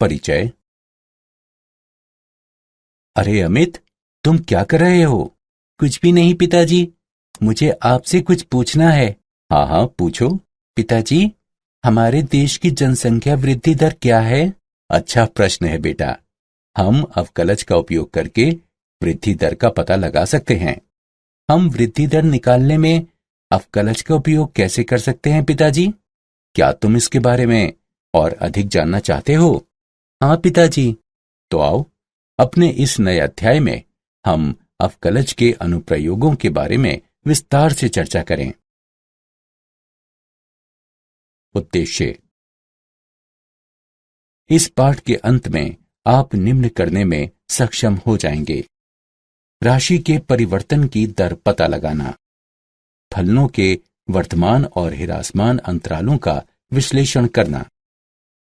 परिचय। अरे अमित, तुम क्या कर रहे हो? कुछ भी नहीं पिताजी, मुझे आपसे कुछ पूछना है। हाँ हाँ, पूछो। पिताजी, हमारे देश की जनसंख्या वृद्धि दर क्या है? अच्छा प्रश्न है बेटा। हम अवकलज का उपयोग करके वृद्धि दर का पता लगा सकते हैं। हम वृद्धि दर निकालने में अवकलज का उपयोग कैसे कर सकते हैं पिताजी? क्या तुम इसके बारे में और अधिक जानना चाहते हो? हाँ पिताजी। तो आओ, अपने इस नए अध्याय में हम अवकलज के अनुप्रयोगों के बारे में विस्तार से चर्चा करें। उद्देश्य। इस पाठ के अंत में आप निम्न करने में सक्षम हो जाएंगे। राशि के परिवर्तन की दर पता लगाना, फलनों के वर्तमान और ह्रासमान अंतरालों का विश्लेषण करना,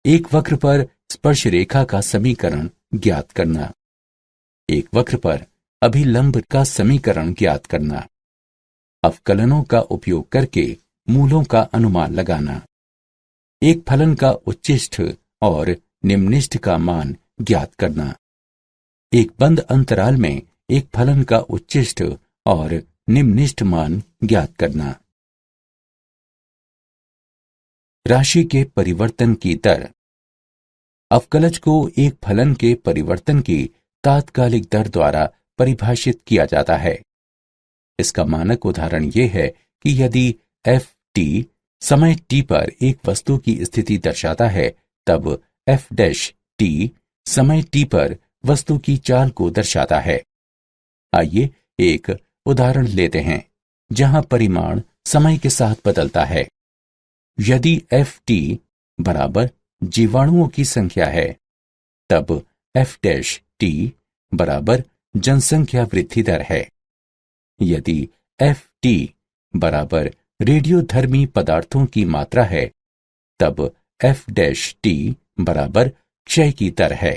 एक वक्र पर स्पर्श रेखा का समीकरण ज्ञात करना, एक वक्र पर अभिलंब का समीकरण ज्ञात करना, अवकलनों का उपयोग करके मूलों का अनुमान लगाना, एक फलन का उच्चिष्ठ और निम्निष्ठ का मान ज्ञात करना, एक बंद अंतराल में एक फलन का उच्चिष्ठ और निम्निष्ठ मान ज्ञात करना। राशि के परिवर्तन की दर। अवकलज को एक फलन के परिवर्तन की तात्कालिक दर द्वारा परिभाषित किया जाता है। इसका मानक उदाहरण यह है कि यदि एफ टी समय टी पर एक वस्तु की स्थिति दर्शाता है, तब एफ डैश टी समय टी पर वस्तु की चाल को दर्शाता है। आइए एक उदाहरण लेते हैं जहां परिमाण समय के साथ बदलता है। यदि एफ टी बराबर जीवाणुओं की संख्या है, तब एफ डैश टी बराबर जनसंख्या वृद्धि दर है। यदि एफ टी बराबर रेडियोधर्मी पदार्थों की मात्रा है, तब एफ डैश टी बराबर क्षय की दर है।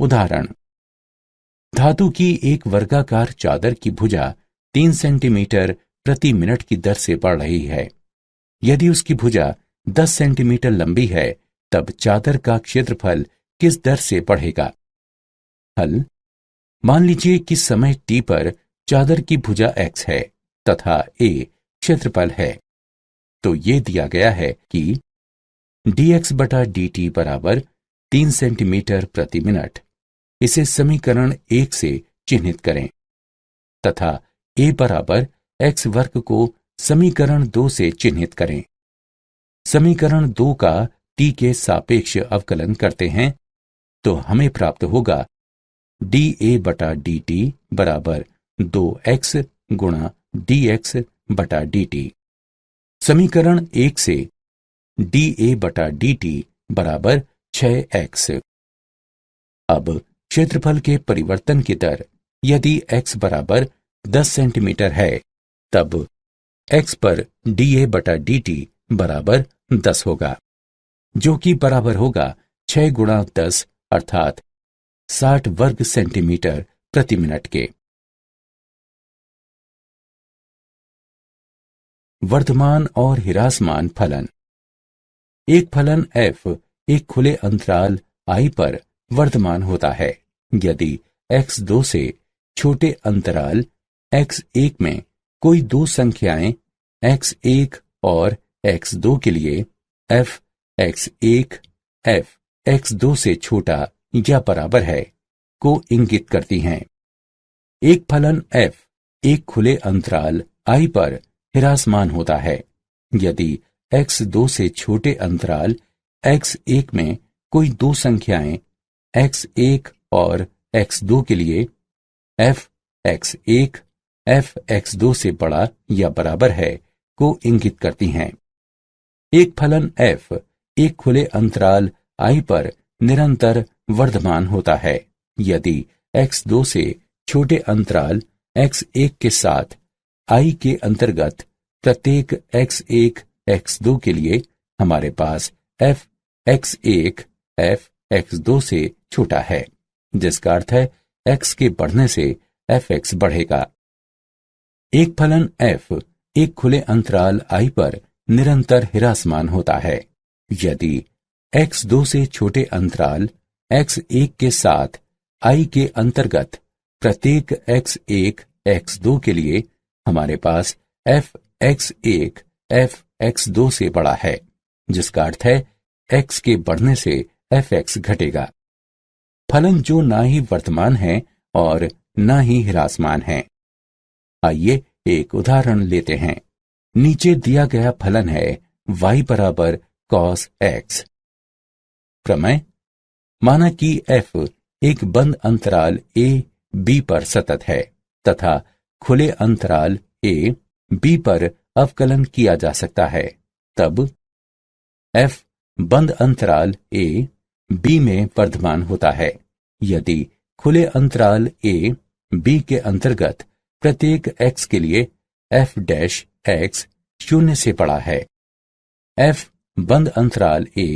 उदाहरण। धातु की एक वर्गाकार चादर की भुजा 3 सेंटीमीटर प्रति मिनट की दर से बढ़ रही है। यदि उसकी भुजा 10 सेंटीमीटर लंबी है, तब चादर का क्षेत्रफल किस दर से बढ़ेगा? हल। मान लीजिए कि समय t पर चादर की भुजा x है तथा a क्षेत्रफल है। तो ये दिया गया है कि dx बटा dt बराबर 3 सेंटीमीटर प्रति मिनट। इसे समीकरण 1 से चिन्हित करें तथा a बराबर x वर्ग को समीकरण 2 से चिन्हित करें। समीकरण 2 का t के सापेक्ष अवकलन करते हैं तो हमें प्राप्त होगा dA बटा dt बराबर 2x गुणा dx बटा dt। समीकरण 1 से dA बटा dt बराबर 6x। अब क्षेत्रफल के परिवर्तन की दर। यदि x बराबर 10 सेंटीमीटर है, तब x पर dA बटा dt बराबर 10 होगा, जो कि बराबर होगा 6 गुणा 10 अर्थात 60 वर्ग सेंटीमीटर प्रति मिनट के। वर्धमान और ह्रासमान फलन। एक फलन f एक खुले अंतराल I पर वर्धमान होता है। यदि x2 से छोटे अंतराल x1 में कोई दो संख्याएं x1 और x2 के लिए f x1 f x2 से छोटा या बराबर है को इंगित करती हैं। एक फलन f एक खुले अंतराल I पर ह्रासमान होता है। यदि x2 से छोटे अंतराल x1 में कोई दो संख्याएं x1 और x2 के लिए f x1 f x2 से बड़ा या बराबर है को इंगित करती हैं। एक फलन f एक खुले अंतराल I पर निरंतर वर्धमान होता है। यदि x2 से छोटे अंतराल x1 के साथ I के अंतर्गत प्रत्येक x1 x2 के लिए हमारे पास f x1 f x2 से छोटा है, जिसका अर्थ है x के बढ़ने से fx बढ़ेगा। एक फलन f एक खुले अंतराल i पर निरंतर ह्रासमान होता है। यदि x2 से छोटे अंतराल x1 के साथ i के अंतर्गत प्रत्येक x1 x2 के लिए हमारे पास fx1 fx2 से बड़ा है, जिसका अर्थ है x के बढ़ने से fx घटेगा। फलन जो ना ही वर्तमान है और ना ही ह्रासमान है। आइए एक उदाहरण लेते हैं। नीचे दिया गया फलन है y बराबर cos x। प्रमेय: माना कि f एक बंद अंतराल a b पर सतत है तथा खुले अंतराल a b पर अवकलन किया जा सकता है, तब f बंद अंतराल a b में वर्धमान होता है यदि खुले अंतराल a b के अंतर्गत प्रत्येक x के लिए f डैश x 0 से बड़ा है। f बंद अंतराल a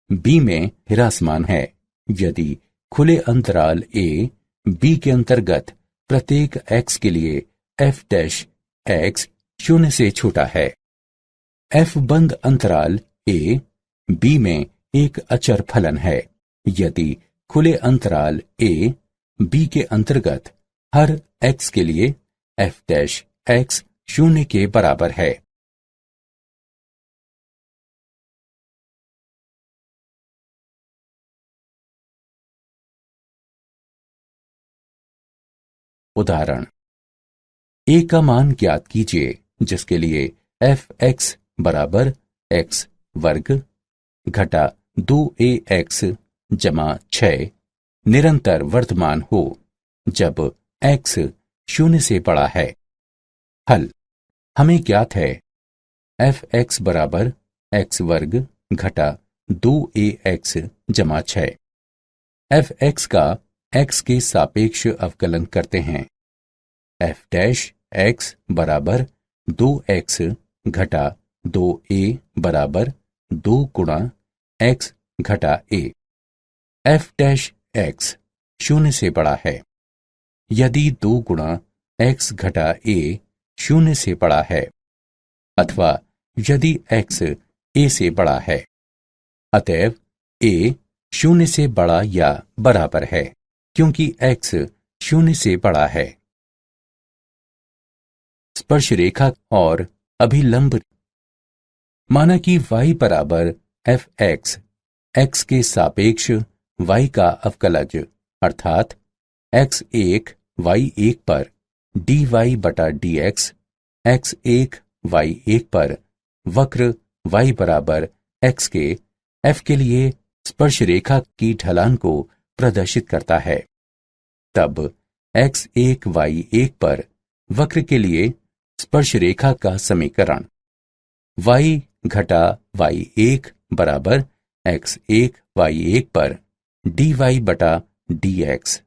b में ह्रासमान है यदि खुले अंतराल a b के अंतर्गत प्रत्येक x के लिए f डैश x 0 से छोटा है। f बंद अंतराल a b में एक अचर फलन है यदि खुले अंतराल a b के अंतर्गत हर x के लिए f डैश x 0 के बराबर है। उदाहरण: a का मान ज्ञात कीजिए जिसके लिए fx बराबर x वर्ग घटा 2ax जमा 6 निरंतर वर्तमान हो जब x 0 से बड़ा है। हल: हमें ज्ञात है fx बराबर x वर्ग घटा 2ax जमा 6। fx का x के सापेक्ष अवकलन करते हैं। f डैश x बराबर 2x घटा 2a बराबर 2 गुणा x घटा a। f डैश x 0 से बड़ा है यदि 2 गुणा x घटा a 0 से बड़ा है अथवा यदि x a से बड़ा है। अतएव a 0 से बड़ा या बराबर है क्योंकि x 0 से बड़ा है। स्पर्श रेखा और अभिलंब: माना कि y बराबर fx x के सापेक्ष y का अवकलज अर्थात x1 y1 पर dy बटा dx x1 y1 पर वक्र y बराबर x के f के लिए स्पर्श रेखा की ढलान को प्रदर्शित करता है, तब x1 y1 पर वक्र के लिए स्पर्श रेखा का समीकरण y घटा y1 बराबर x1 y1 पर dy बटा dx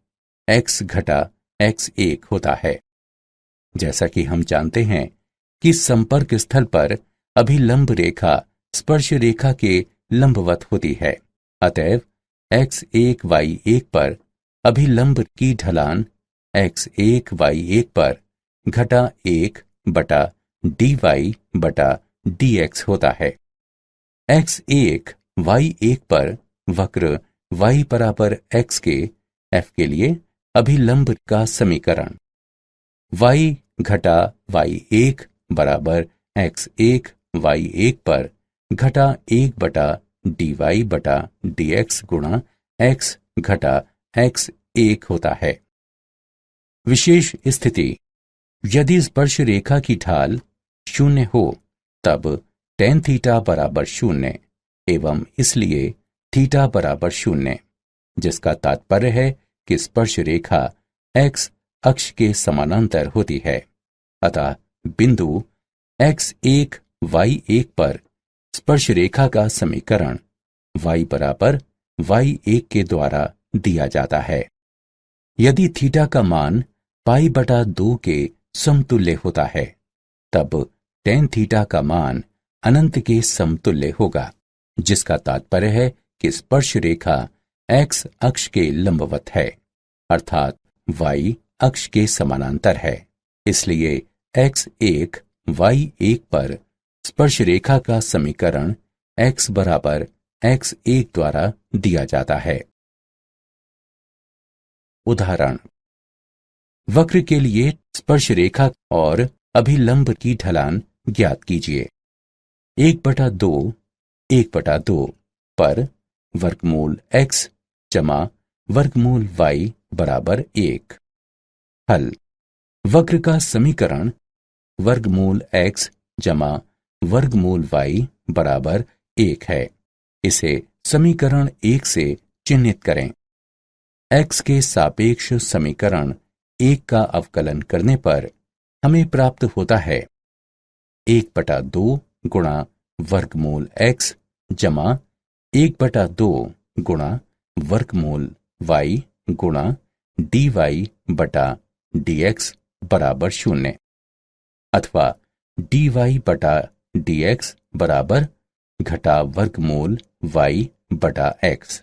x घटा x1 होता है। जैसा कि हम जानते हैं कि संपर्क स्थल पर अभिलंब रेखा स्पर्श रेखा के लंबवत होती है, अतएव x1 y1 पर अभिलंब की ढलान x1 y1 पर घटा 1 बटा dy बटा dx होता है। x1 y1 पर वक्र y बराबर x के f के लिए अभिलंब का समीकरण y घटा y1 बराबर x1 y1 पर घटा 1 बटा dy बटा dx गुणा x घटा x1 होता है। विशेष स्थिति: यदि स्पर्श रेखा की ढाल 0 हो तब tan थीटा बराबर 0 एवं इसलिए थीटा बराबर 0, जिसका तात्पर्य है कि स्पर्श रेखा x अक्ष के समानांतर होती है। अतः बिंदु x1 y1 पर स्पर्श रेखा का समीकरण y बराबर y1 के द्वारा दिया जाता है। यदि थीटा का मान पाई बटा 2 के समतुल्य होता है तब tan थीटा का मान अनंत के समतुल्य होगा, जिसका तात्पर्य है कि स्पर्श रेखा एक्स अक्ष के लंबवत है, अर्थात y अक्ष के समानांतर है। इसलिए x1 y1 पर स्पर्श रेखा का समीकरण x बराबर x1 द्वारा दिया जाता है। उदाहरण, वक्र के लिए स्पर्श रेखा और अभिलंब की ढलान ज्ञात कीजिए। 1/2 पर वर्गमूल x जमा वर्गमूल y बराबर 1। हल, वक्र का समीकरण वर्गमूल x जमा वर्गमूल y बराबर 1 है। इसे समीकरण 1 से चिह्नित करें। x के सापेक्ष समीकरण 1 का अवकलन करने पर हमें प्राप्त होता है 1/2 गुणा वर्गमूल x जमा 1/2 गुणा वर्गमूल y गुणा dy बटा dx बराबर 0, अथवा dy बटा dx बराबर घटा वर्गमूल y बटा x।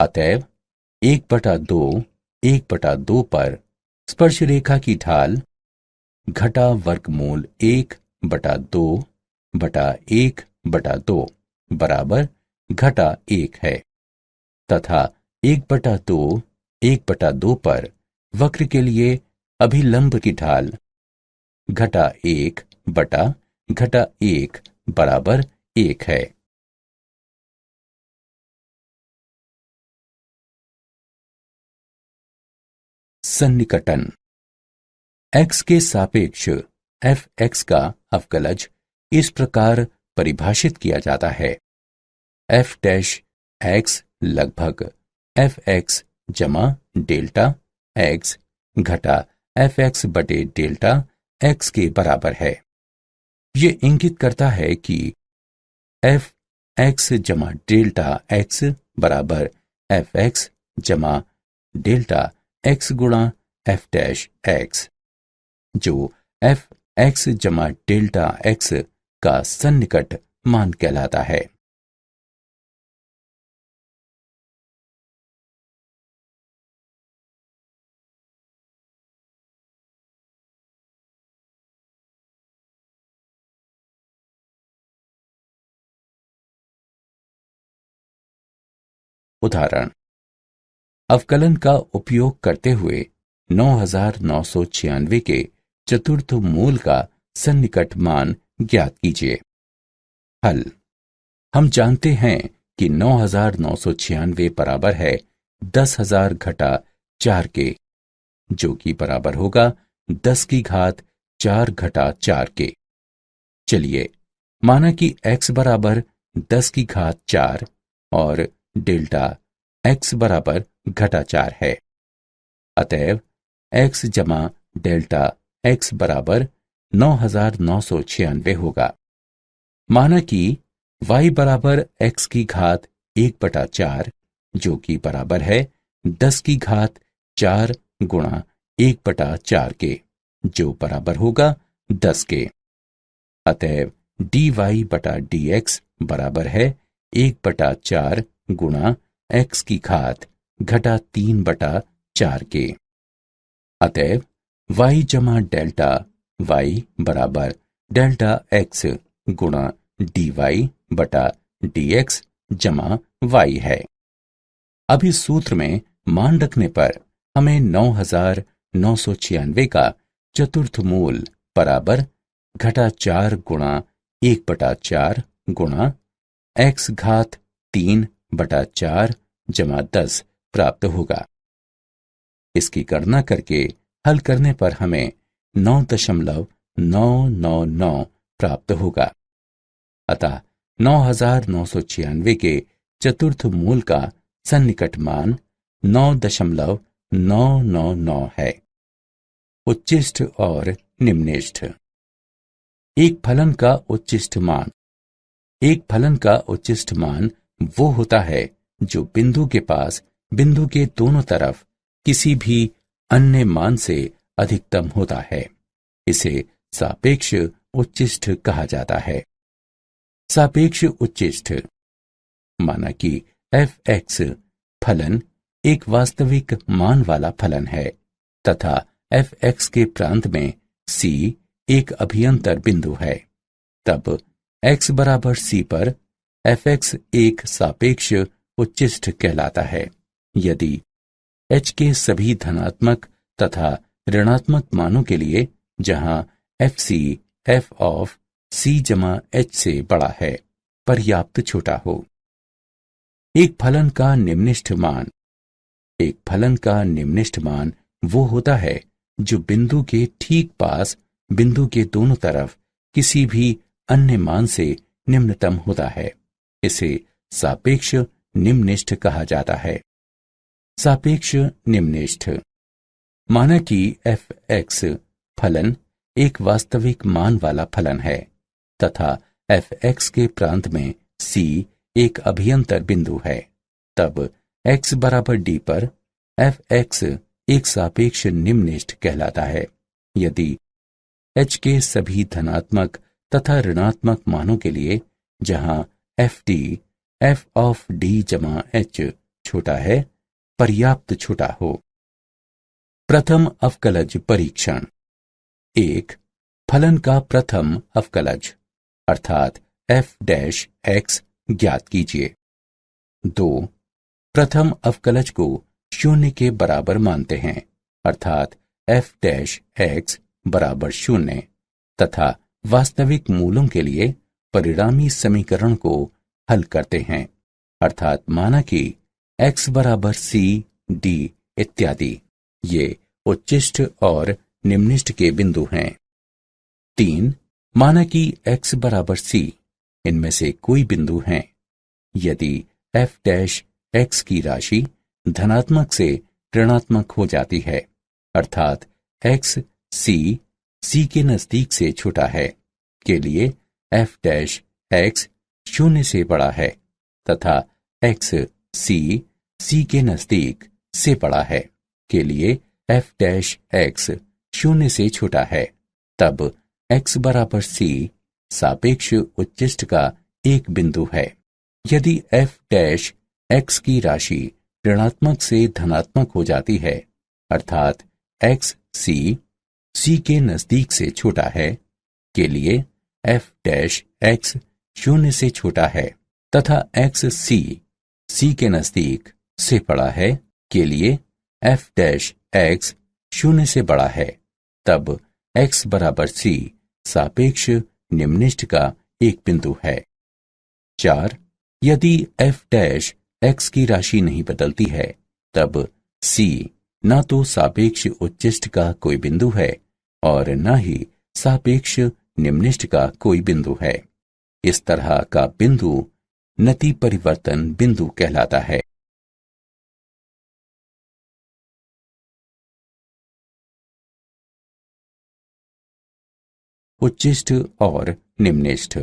अतएव 1/2 पर स्पर्श रेखा की ढाल घटा वर्गमूल 1/2 बटा 1/2 बराबर घटा 1 है, तथा 1/2 पर वक्र के लिए अभिलंब की ढाल घटा 1 बटा घटा 1 बराबर 1 है। सन्निकटन, x के सापेक्ष fx का अवकलज इस प्रकार परिभाषित किया जाता है। f डैश x लगभग fx जमा डेल्टा x घटा fx बटे डेल्टा x के बराबर है। ये इंगित करता है कि fx जमा डेल्टा x बराबर fx जमा डेल्टा x गुणा f डैश x, जो fx जमा डेल्टा x का सन्निकट मान कहलाता है। उदाहरण, अवकलन का उपयोग करते हुए 9996 के चतुर्थ मूल का सन्निकट मान ज्ञात कीजिए। हल, हम जानते हैं कि 9996 बराबर है 10,000 घटा 4 के, जो कि बराबर होगा 10 की घात 4 घटा 4 के। चलिए माना कि x बराबर 10 की घात 4 और डेल्टा x बराबर घटा 4 है। अतएव x जमा डेल्टा x बराबर 9996 होगा। माना कि y बराबर x की घात 1/4, जो कि बराबर है 10 की घात 4 गुणा 1/4 के, जो बराबर होगा 10 के। अतएव dy बटा dx बराबर है 1/4 गुणा x की घात घटा 3/4 के। अतएव y जमा डेल्टा y बराबर डेल्टा x गुणा dy बटा dx जमा y है। अब इस सूत्र में मान रखने पर हमें 9996 का चतुर्थ मूल बराबर घटा 4 गुणा 1/4 गुणा x घात 3/4 जमा 10 प्राप्त होगा। इसकी गणना करके हल करने पर हमें 9.999 प्राप्त होगा। अतः 9996 के चतुर्थ मूल का सन्निकट मान 9.999 है। उच्चिष्ठ और निम्निष्ठ। एक फलन का उच्चिष्ठ मान वो होता है जो बिंदु के पास बिंदु के दोनों तरफ किसी भी अन्य मान से अधिकतम होता है। इसे सापेक्ष उच्चिष्ठ कहा जाता है। सापेक्ष उच्चिष्ठ, माना कि fx फलन एक वास्तविक मान वाला फलन है तथा fx के प्रांत में c एक अभियंतर बिंदु है, तब x बराबर c पर fx एक सापेक्ष उच्चिष्ट कहलाता है। यदि h के सभी धनात्मक तथा ऋणात्मक मानों के लिए जहां fc f ऑफ c जमा h से बड़ा है पर्याप्त छोटा हो। एक फलन का निम्निष्ठ मान वो होता है जो बिंदु के ठीक पास बिंदु के दोनों तरफ किसी भी अन्य मान से निम्नतम होता है। इसे सापेक्ष निम्निष्ठ कहा जाता है। सापेक्ष निम्निष्ठ माना कि fx फलन एक वास्तविक मान वाला फलन है तथा fx के प्रांत में c एक अभियंतर बिंदु है, तब x बराबर d पर fx एक सापेक्ष निम्निष्ठ कहलाता है। यदि h के सभी धनात्मक तथा ऋणात्मक मानों के लिए जहां ft f ऑफ d जमा h छोटा है पर्याप्त छोटा हो। प्रथम अवकलज परीक्षण। 1. फलन का प्रथम अवकलज अर्थात f डैश x ज्ञात कीजिए। 2. प्रथम अवकलज को शून्य के बराबर मानते हैं अर्थात f डैश x बराबर 0 तथा वास्तविक मूलों के लिए परिणामी समीकरण को हल करते हैं अर्थात माना कि x बराबर c d इत्यादि ये उच्चिष्ट और निम्निष्ठ के बिंदु हैं। 3. माना कि x बराबर c इनमें से कोई बिंदु हैं। यदि f डैश x की राशि धनात्मक से ऋणात्मक हो जाती है अर्थात x c के नजदीक से छोटा है के लिए f डैश x 0 से बड़ा है तथा x c के नजदीक से बड़ा है के लिए f डैश x 0 से छोटा है, तब x बराबर c सापेक्ष उच्चिष्ट का एक बिंदु है। यदि f डैश x की राशि ऋणात्मक से धनात्मक हो जाती है अर्थात x c के नजदीक से छोटा है के लिए f डैश x 0 से छोटा है तथा x c के नजदीक से बड़ा है के लिए f डैश x 0 से बड़ा है, तब x बराबर c सापेक्ष निम्निष्ठ का एक बिंदु है। 4. यदि f डैश x की राशि नहीं बदलती है तब c न तो सापेक्ष उच्चिष्ट का कोई बिंदु है और न ही सापेक्ष निम्निष्ठ का कोई बिंदु है। इस तरह का बिंदु नति परिवर्तन बिंदु कहलाता है। उच्चिष्ट और निम्निष्ठ।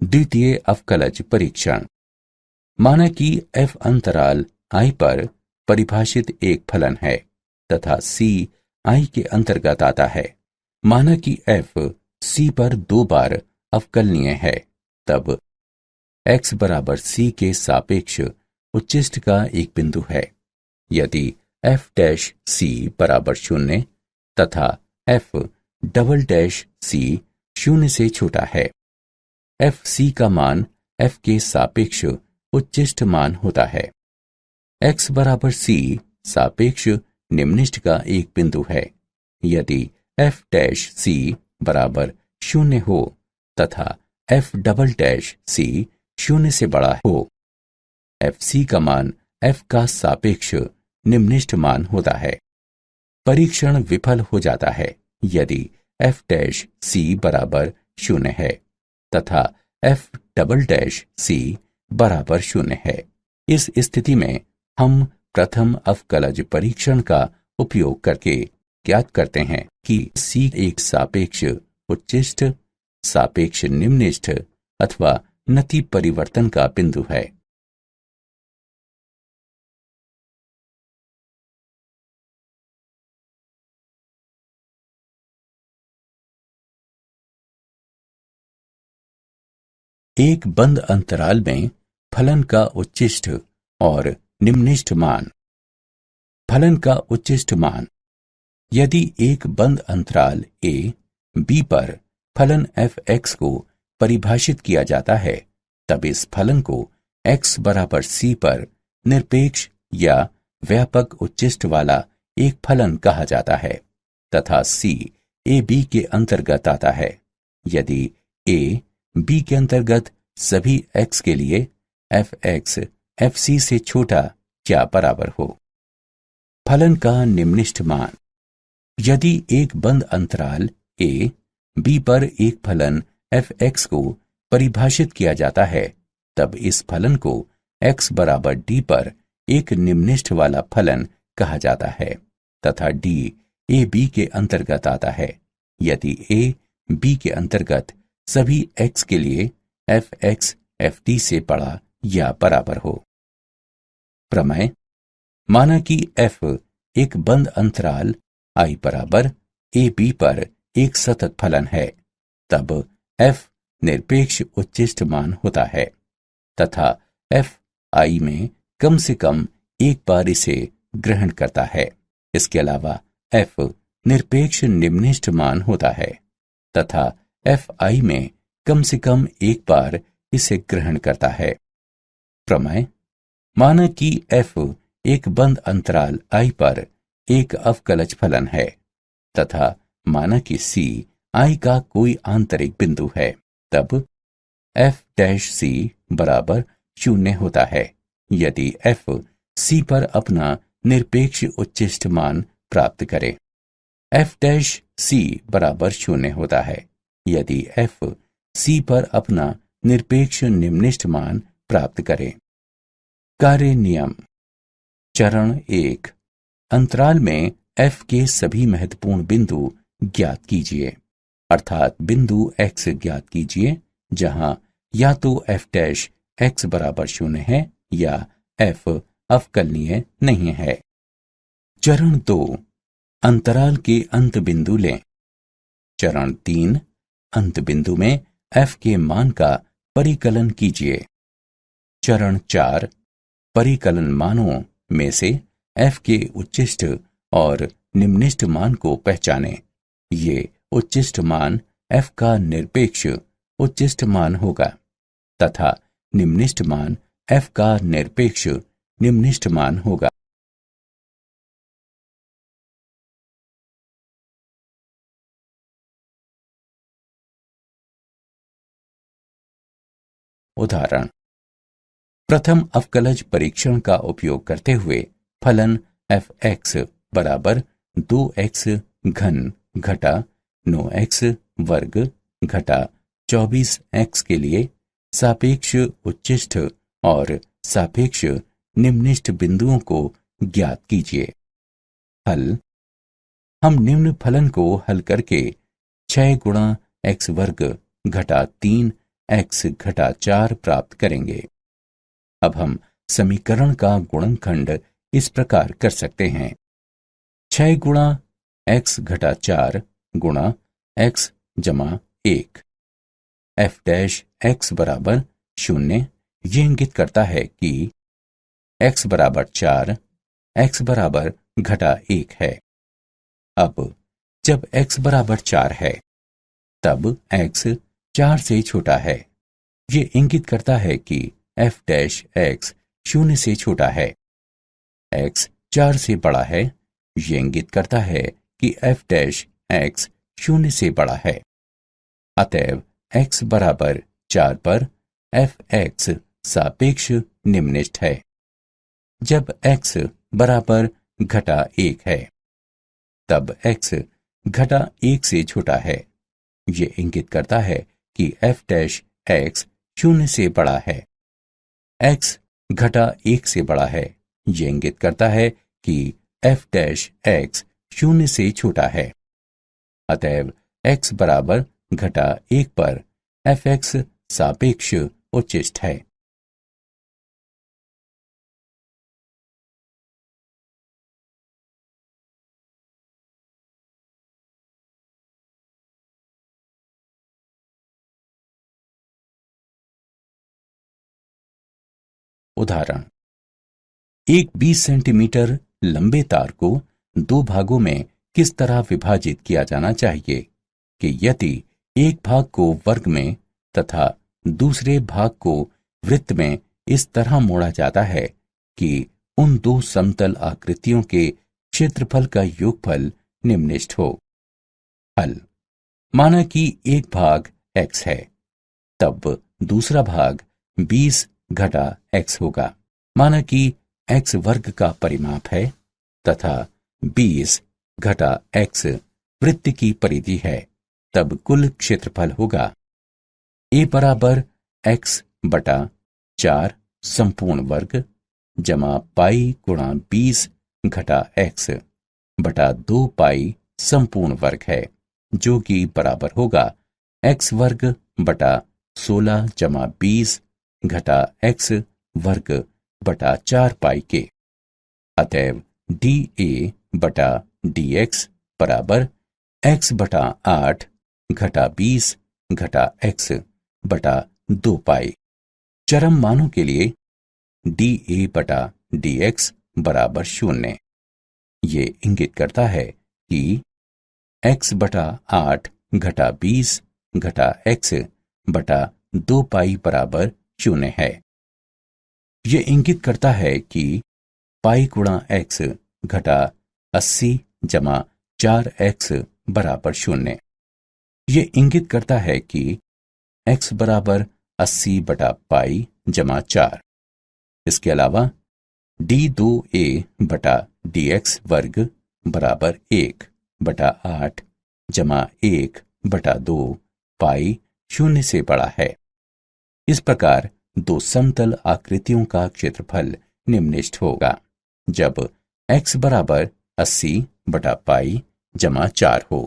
द्वितीय अवकलज परीक्षण। माना कि f अंतराल i पर परिभाषित एक फलन है तथा c i के अंतर्गत आता है। माना कि f c पर 2 बार अवकलनीय है, तब x बराबर c के सापेक्ष उच्चिष्ट का एक बिंदु है। यदि f डैश c बराबर 0 तथा f डबल डैश c 0 से छोटा है, f c का मान f के सापेक्ष उच्चिष्ट मान होता है। x बराबर c सापेक्ष निम्निष्ठ का एक बिंदु है। यदि f डैश c बराबर 0 हो तथा f डबल डैश c 0 से बड़ा हो, fc का मान f का सापेक्ष निम्निष्ठ मान होता है। परीक्षण विफल हो जाता है यदि f डैश c बराबर 0 है तथा f डबल डैश c बराबर 0 है। इस स्थिति में हम प्रथम अवकलज परीक्षण का उपयोग करके ज्ञात करते हैं कि c एक सापेक्ष उच्चिष्ट, सापेक्ष निम्निष्ठ अथवा नति परिवर्तन का बिंदु है। एक बंद अंतराल में फलन का उच्चिष्ट और निम्निष्ठ मान। फलन का उच्चिष्ट मान। यदि एक बंद अंतराल a b पर फलन f(x) को परिभाषित किया जाता है, तब इस फलन को x बराबर c पर निरपेक्ष या व्यापक उच्चिष्ट वाला एक फलन कहा जाता है तथा c a b के अंतर्गत आता है यदि a b के अंतर्गत सभी x के लिए f(x) fc से छोटा या बराबर हो। फलन का निम्निष्ठ मान। यदि एक बंद अंतराल a b पर एक फलन f(x) को परिभाषित किया जाता है, तब इस फलन को x बराबर d पर एक निम्निष्ठ वाला फलन कहा जाता है तथा d a b के अंतर्गत आता है यदि a b के अंतर्गत सभी x के लिए f(x) fd से बड़ा या बराबर हो। प्रमेय। माना कि f एक बंद अंतराल I बराबर a b पर एक सतत फलन है, तब f निरपेक्ष उच्चिष्ट मान होता है तथा f I में कम से कम एक बार इसे ग्रहण करता है। इसके अलावा f निरपेक्ष निम्निष्ठ मान होता है तथा f I में कम से कम एक बार इसे ग्रहण करता है। प्रमेय। माना कि f एक बंद अंतराल I पर एक अवकलज फलन है तथा माना कि c I का कोई आंतरिक बिंदु है, तब f' बराबर 0 होता है यदि f c पर अपना निरपेक्ष उच्चिष्ट मान प्राप्त करे। f' बराबर 0 होता है यदि f c पर अपना निरपेक्ष निम्निष्ठ मान प्राप्त करे। कार्य नियम। चरण 1। अंतराल में f के सभी महत्वपूर्ण बिंदु ज्ञात कीजिए, अर्थात बिंदु x ज्ञात कीजिए जहां या तो f' बराबर 0 है या f अवकलनीय नहीं है। चरण 2। अंतराल के अंत बिंदु लें। चरण 3। अंत बिंदु में f के मान का परिकलन कीजिए। चरण 4। परिकलन मानों में से f के उच्चिष्ट और निम्निष्ठ मान को पहचानें। ये उच्चिष्ट मान f का निरपेक्ष उच्चिष्ट मान होगा तथा निम्निष्ठ मान f का निरपेक्ष निम्निष्ठ मान होगा। उदाहरण। प्रथम अवकलज परीक्षण का उपयोग करते हुए फलन f(x) बराबर 2x घन घटा 9x वर्ग घटा 24x के लिए सापेक्ष उच्चिष्ट और सापेक्ष निम्निष्ठ बिंदुओं को ज्ञात कीजिए। हल। हम निम्न फलन को हल करके 6 गुणा x वर्ग घटा 3x घटा 4 प्राप्त करेंगे। अब हम समीकरण का गुणनखंड इस प्रकार कर सकते हैं। 6 गुणा x घटा 4 गुणा x जमा 1। f' बराबर 0 ये इंगित करता है कि x बराबर 4 x बराबर घटा 1 है। अब जब x बराबर 4 है, तब x 4 से छोटा है। ये इंगित करता है कि f' 0 से छोटा है। x 4 से बड़ा है। ये इंगित करता है कि f' 0 से बड़ा है। अतएव x बराबर 4 पर f(x) सापेक्ष निम्निष्ठ है। जब x बराबर घटा 1 है, तब x घटा 1 से छोटा है। ये इंगित करता है कि f' 0 से बड़ा है। x घटा 1 से बड़ा है। ये इंगित करता है कि f' 0 से छोटा है। अतएव x बराबर घटा 1 पर f(x) सापेक्ष उच्चिष्ट है। उदाहरण। एक 20 सेंटीमीटर लंबे तार को दो भागों में किस तरह विभाजित किया जाना चाहिए कि यदि एक भाग को वर्ग में तथा दूसरे भाग को वृत्त में इस तरह मोड़ा जाता है कि उन दो समतल आकृतियों के क्षेत्रफल का योगफल निम्नलिखित हो। हल: माना कि एक भाग x है, तब दूसरा भाग 20 घटा x होगा। माना कि x वर्ग का परिमाप है तथा 20 घटा x वृत्त की परिधि है, तब कुल क्षेत्रफल होगा a बराबर x बटा 4 संपूर्ण वर्ग जमा पाई गुणा 20 घटा x बटा 2 पाई संपूर्ण वर्ग है, जो कि बराबर होगा x वर्ग बटा 16 जमा 20 घटा x वर्ग बटा 4 पाई के। अतएव dA बटा dx बराबर x बटा 8 घटा 20 घटा x बटा 2 पाई। चरम मानों के लिए dA बटा dx बराबर 0। ये इंगित करता है कि x बटा 8 घटा 20 घटा x बटा 2 पाई बराबर 0 है। ये इंगित करता है कि पाई गुणा x घटा 80 जमा 4x बराबर 0। ये इंगित करता है कि x बराबर 80 बटा पाई जमा 4। इसके अलावा d2a बटा dx वर्ग बराबर 1 बटा 8 जमा 1 बटा 2 पाई 0 से बड़ा है। इस प्रकार दो समतल आकृतियों का क्षेत्रफल निम्नलिखित होगा जब x बराबर 80 बटा पाई जमा 4 हो।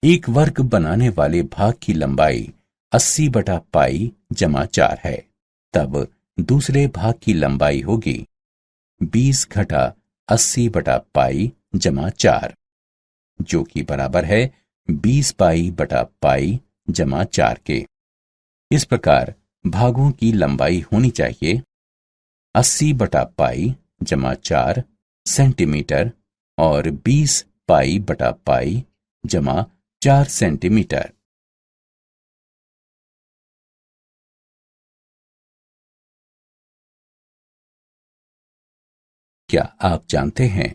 एक वर्ग बनाने वाले भाग की लंबाई 80 बटा पाई जमा 4 है, तब दूसरे भाग की लंबाई होगी 20 घटा 80 बटा पाई जमा 4, जो कि बराबर है 20 पाई बटा पाई जमा 4 के। इस प्रकार भागों की लंबाई होनी चाहिए 80 बटा पाई जमा 4 सेंटीमीटर और 20 पाई बटा पाई जमा 4 सेंटीमीटर। क्या आप जानते हैं,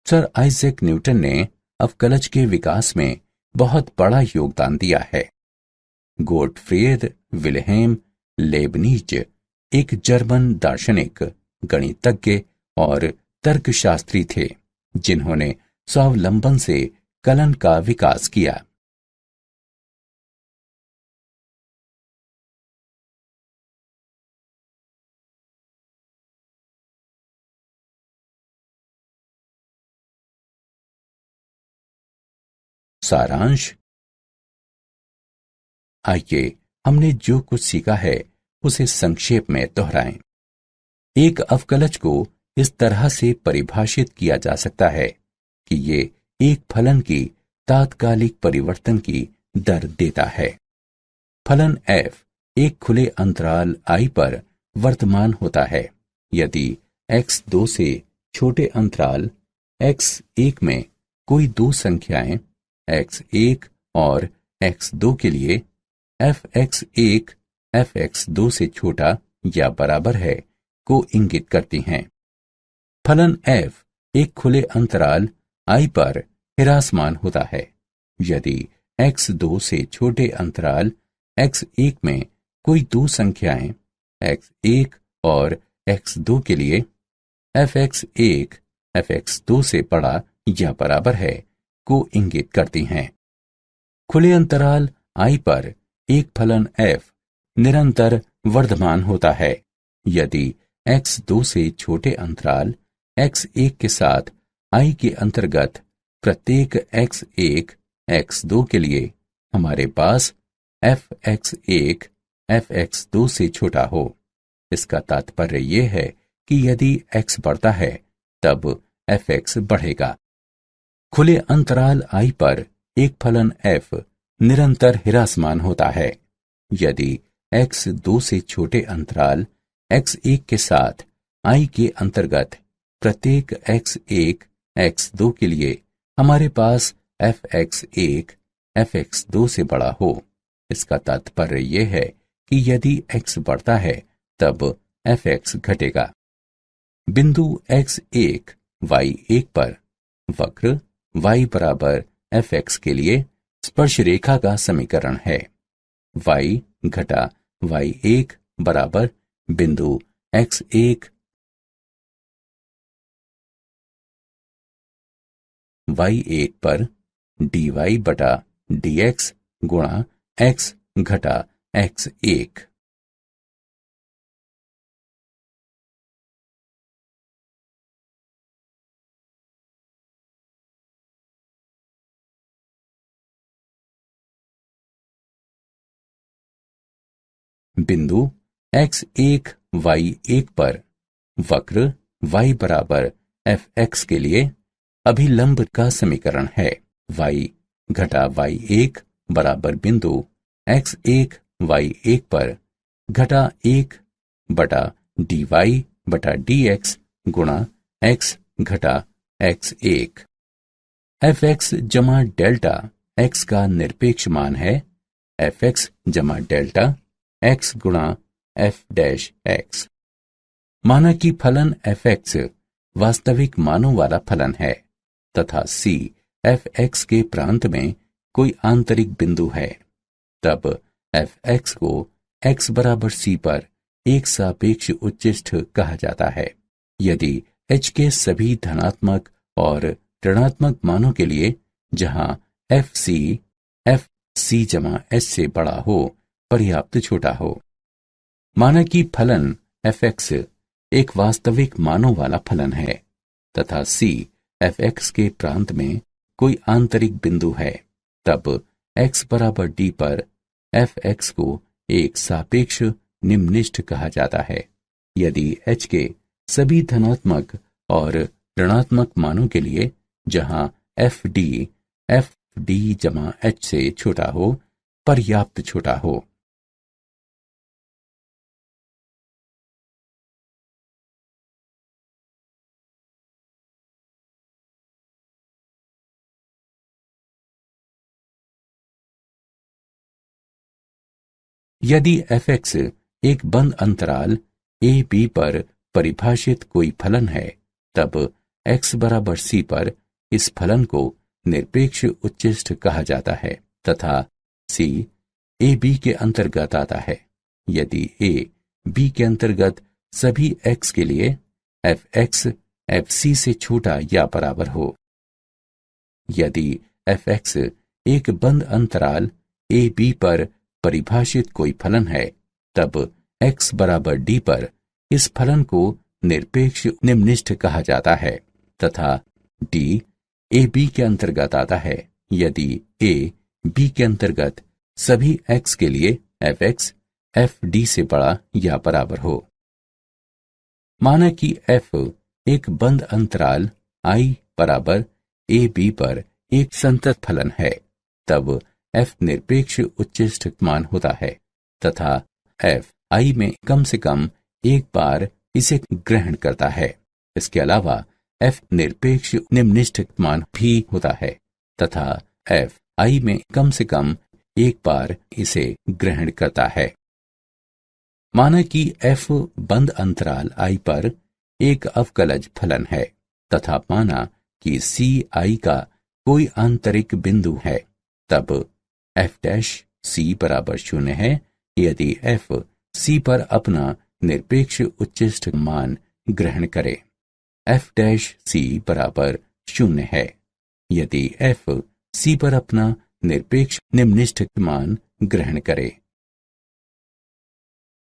सर आइजैक न्यूटन ने अवकलज के विकास में बहुत बड़ा योगदान दिया है। गोटफ्रीड विल्हेम लेबनिज एक जर्मन दार्शनिक, गणितज्ञ और तर्कशास्त्री थे, जिन्होंने स्वावलंबन से कलन का विकास किया। सारांश। आइए हमने जो कुछ सीखा है उसे संक्षेप में दोहराएं। एक अवकलज को इस तरह से परिभाषित किया जा सकता है कि ये एक फलन की तात्कालिक परिवर्तन की दर देता है। फलन f एक खुले अंतराल i पर वर्तमान होता है यदि x2 से छोटे अंतराल x1 में कोई दो संख्याएं x1 और x2 के लिए fx1 fx2 से छोटा या बराबर है को इंगित करती हैं। फलन f एक खुले अंतराल i पर हिरासमान होता है यदि x2 से छोटे अंतराल x1 में कोई दो संख्याएं x1 और x2 के लिए fx1 fx2 से बड़ा या बराबर है को इंगित करती हैं। खुले अंतराल i पर एक फलन f निरंतर वर्धमान होता है यदि x2 से छोटे अंतराल x1 के साथ i के अंतर्गत प्रत्येक x1 x2 के लिए हमारे पास fx1 fx2 से छोटा हो। इसका तात्पर्य यह है कि यदि x बढ़ता है तब fx बढ़ेगा। खुले अंतराल i पर एक फलन f निरंतर हिरासमान होता है यदि x2 से छोटे अंतराल x1 के साथ I के अंतर्गत प्रत्येक x1 x2 के लिए हमारे पास fx1 fx2 से बड़ा हो। इसका तात्पर्य यह है कि यदि x बढ़ता है तब fx घटेगा। बिंदु x1 y1 पर वक्र y बराबर fx के लिए स्पर्श रेखा का समीकरण है। y घटा y1 बराबर बिंदु x1 y1 पर dy बटा dx गुणा x घटा x1। बिंदु x1 y1 पर वक्र y बराबर fx के लिए अभिलंब का समीकरण है। y घटा y1 बराबर बिंदु x1 y1 पर घटा 1 बटा dy बटा dx गुणा x घटा x1। fx जमा डेल्टा x का निरपेक्ष मान है fx जमा डेल्टा x गुणा f डैश x। माना कि फलन fx वास्तविक मानों वाला फलन है तथा c fx के प्रांत में कोई आंतरिक बिंदु है, तब fx को x बराबर c पर एक सापेक्ष उच्चिष्ठ कहा जाता है। यदि h के सभी धनात्मक और ऋणात्मक मानों के लिए जहां fc जमा h से बड़ा हो पर्याप्त छोटा हो। माना कि फलन fx एक वास्तविक मानों वाला फलन है तथा c fx के प्रांत में कोई आंतरिक बिंदु है, तब x बराबर d पर fx को एक सापेक्ष निम्निष्ठ कहा जाता है। यदि h के सभी धनात्मक और ऋणात्मक मानों के लिए जहां fd जमा h से छोटा हो पर्याप्त छोटा हो। यदि fx एक बंद अंतराल a b पर परिभाषित कोई फलन है, तब x बराबर c पर इस फलन को निरपेक्ष उच्चिष्ठ कहा जाता है तथा c a b के अंतर्गत आता है। यदि a b के अंतर्गत सभी x के लिए fx fc से छोटा या बराबर हो। यदि fx एक बंद अंतराल a b पर परिभाषित कोई फलन है, तब x बराबर d पर इस फलन को निरपेक्ष निम्निष्ठ कहा जाता है तथा d a b के अंतर्गत आता है। यदि a b के अंतर्गत सभी x के लिए fx fd से बड़ा या बराबर हो। माना कि f एक बंद अंतराल I बराबर a b पर एक संतत फलन है, तब f निरपेक्ष उच्चिष्ठ मान होता है तथा f I में कम से कम एक बार इसे ग्रहण करता है। इसके अलावा f निरपेक्ष निम्निष्ठ मान भी होता है तथा f I में कम से कम एक बार इसे ग्रहण करता है। माना कि f बंद अंतराल I पर एक अवकलज फलन है तथा माना कि c I का कोई आंतरिक बिंदु है, तब f डैश c बराबर 0 है यदि f c पर अपना निरपेक्ष उच्चिष्ठ मान ग्रहण करे। f डैश c बराबर 0 है यदि f c पर अपना निरपेक्ष निम्निष्ठ मान ग्रहण करे।